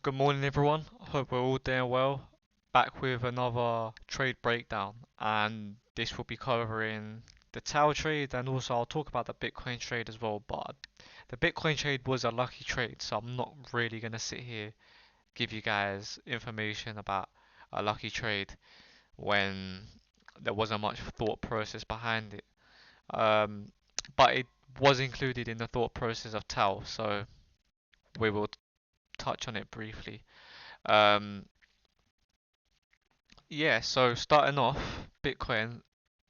Good morning, everyone. Hope we're all doing well. Back with another trade breakdown, and this will be covering the TAO trade, and also I'll talk about the Bitcoin trade as well. But the Bitcoin trade was a lucky trade, so I'm not really gonna sit here give you guys information about a lucky trade when there wasn't much thought process behind it. Um, but it was included in the thought process of TAO, so we will touch on it briefly. Um, Yeah, so starting off, Bitcoin,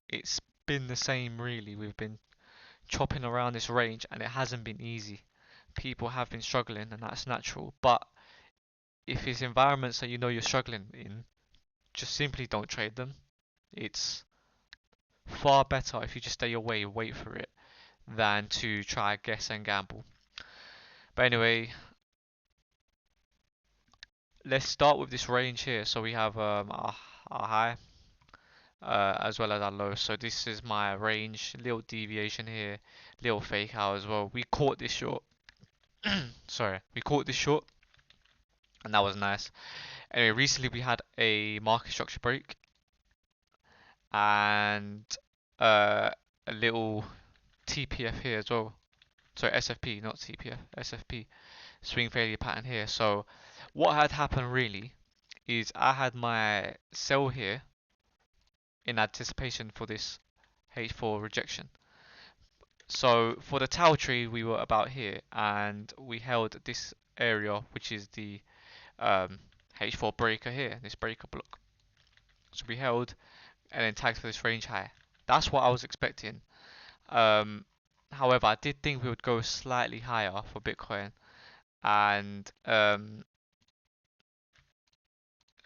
it's been the same really. We've been chopping around this range and it hasn't been easy. People have been struggling and that's natural. But if it's environments that you know you're struggling in, just simply don't trade them. It's far better if you just stay away, wait for it, than to try guess and gamble. But anyway, let's start with this range here. So we have our high as well as our low. So this is my range, little deviation here, little fake out as well. We caught this short. Sorry, we caught this short, and that was nice. Anyway, recently we had a market structure break and a little TPF here as well. Sorry, SFP, not TPF, SFP swing failure pattern here. So what had happened really is I had my sell here in anticipation for this H4 rejection. So for the TAO tree, we were about here, and we held this area, which is the um, H4 breaker here, this breaker block. So we held and then tagged for this range high. That's what I was expecting. Um, However, I did think we would go slightly higher for Bitcoin, and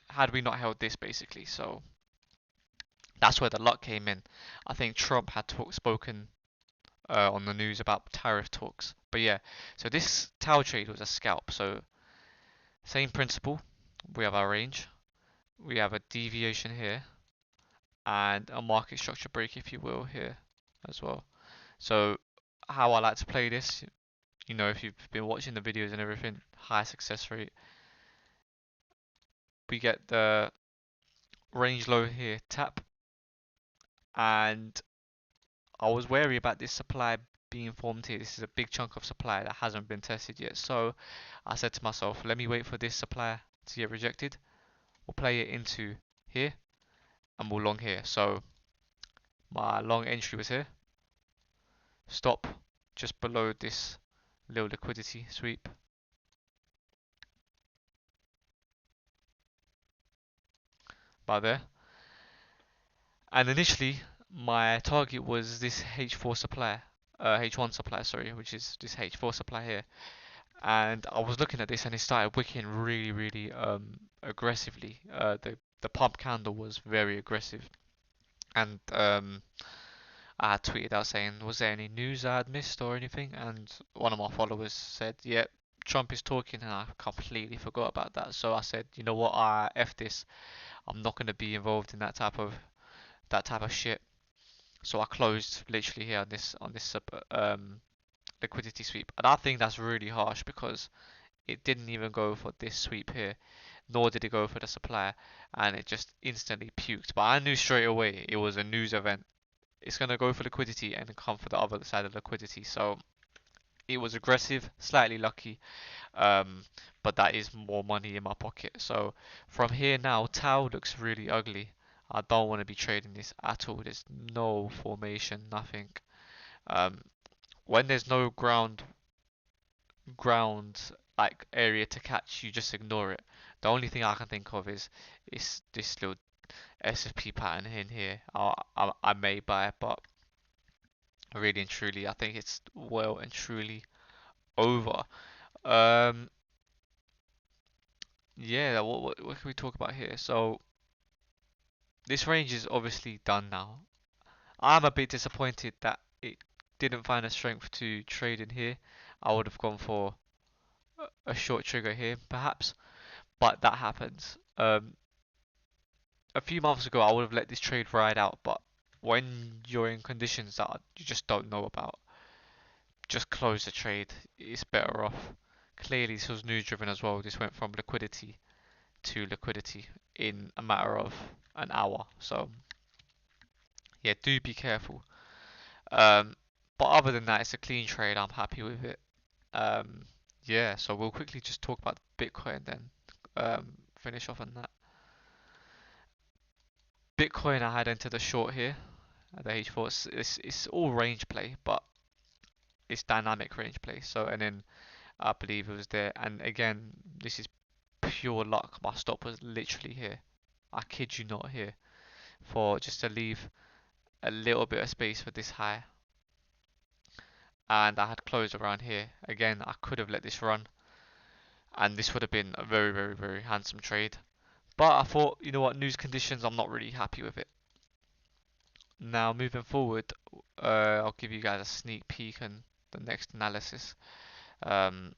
had we not held this basically, so that's where the luck came in. I think Trump had spoken on the news about tariff talks. But yeah, so this TAO trade was a scalp. So same principle. We have our range. We have a deviation here and a market structure break, if you will, here as well. So how I like to play this, you know, if you've been watching the videos and everything, high success rate. We get the range low here, tap, and I was wary about this supply being formed here. This is a big chunk of supply that hasn't been tested yet. So I said to myself, let me wait for this supply to get rejected. We'll play it into here and we'll long here. So my long entry was here. Stop just below this little liquidity sweep. About there. And initially my target was this H4 supply, H1 supply, sorry, which is this H4 supply here. And I was looking at this and it started wicking really aggressively. The pump candle was very aggressive, and I had tweeted out saying, was there any news I had missed or anything? And one of my followers said, yeah, Trump is talking, and I completely forgot about that. So I said, you know what, I F this. I'm not going to be involved in that type of shit. So I closed literally here on this liquidity sweep, and I think that's really harsh because it didn't even go for this sweep here, nor did it go for the supply, and it just instantly puked. But I knew straight away it was a news event. It's gonna go for liquidity and come for the other side of liquidity. So it was aggressive, slightly lucky, um, but that is more money in my pocket. So from here now, TAO looks really ugly. I don't want to be trading this at all. There's no formation, nothing. Um, when there's no ground like area to catch, you just ignore it. The only thing I can think of is this little SFP pattern in here. I may buy it, but really and truly, I think it's well and truly over. Um, yeah, what can we talk about here? So this range is obviously done now. I'm a bit disappointed that it didn't find a strength to trade in here. I would have gone for a short trigger here, perhaps, but that happens. A few months ago, I would have let this trade ride out, but when you're in conditions that you just don't know about, just close the trade. It's better off Clearly, this was news driven as well. This went from liquidity to liquidity in a matter of an hour. So yeah, do be careful. Um, but other than that, it's a clean trade. I'm happy with it. Um, yeah, so we'll quickly just talk about Bitcoin then. Finish off on that. Bitcoin, I had entered a short here at the H4. It's all range play, but it's dynamic range play. So, and then I believe it was there. And again, this is pure luck. My stop was literally here. I kid you not, here, for just to leave a little bit of space for this high. And I had closed around here. Again, I could have let this run, and this would have been a very, very, very handsome trade. But I thought, you know what, news conditions, I'm not really happy with it. Now, moving forward, I'll give you guys a sneak peek on the next analysis. Um,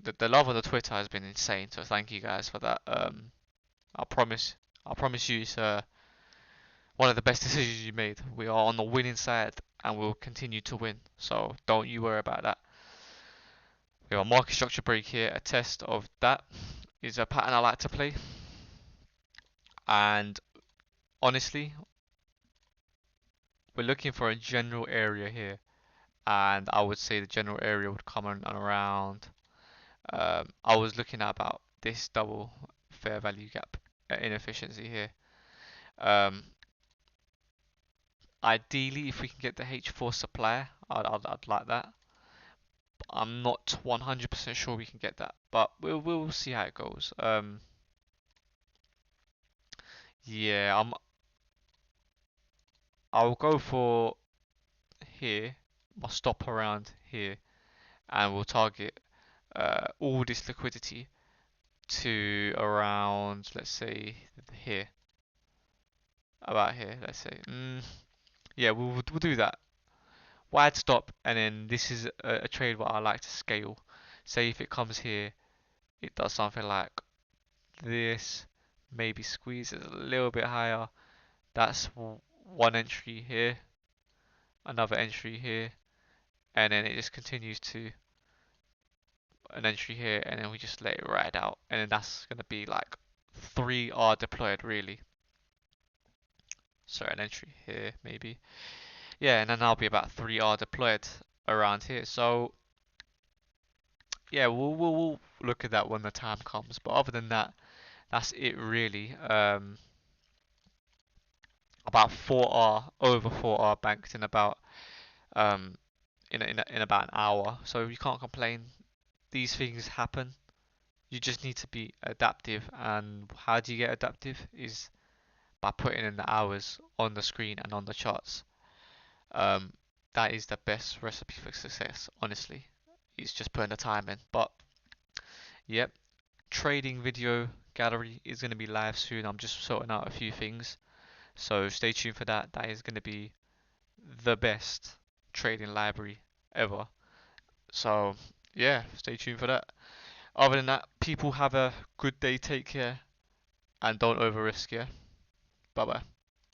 the love on the Twitter has been insane, so thank you guys for that. I promise, I promise you, it's one of the best decisions you made. We are on the winning side, and we'll continue to win. So don't you worry about that. We have a market structure break here. A test of that is a pattern I like to play, and honestly, we're looking for a general area here, and I would say the general area would come on around. I was looking at about this double fair value gap inefficiency here. Um, Ideally, if we can get the H4 supply, I'd like that. I'm not 100% sure we can get that, but we'll see how it goes. Yeah, I'll go for here. I'll stop around here, and we'll target all this liquidity to around, let's say, here, about here. Let's say, yeah, we'll do that. Wide stop, and then this is a trade what I like to scale. Say if it comes here, it does something like this, maybe squeezes a little bit higher. That's one entry here, another entry here, and then it just continues to an entry here, and then we just let it ride out, and then that's gonna be like 3R deployed really. So an entry here maybe, yeah, and then I'll be about 3R deployed around here. So yeah, we'll look at that when the time comes. But other than that, that's it really. About 4R, over 4R banked in about um in about an hour. So you can't complain. These things happen. You just need to be adaptive. And how do you get adaptive? Is by putting in the hours on the screen and on the charts. Um, that is the best recipe for success, honestly. It's just putting the time in. But yep, trading video gallery is going to be live soon. I'm just sorting out a few things. So stay tuned for that. That is going to be the best trading library ever. So yeah, stay tuned for that. Other than that, people have a good day. Take care and don't over risk. Yeah. Bye bye.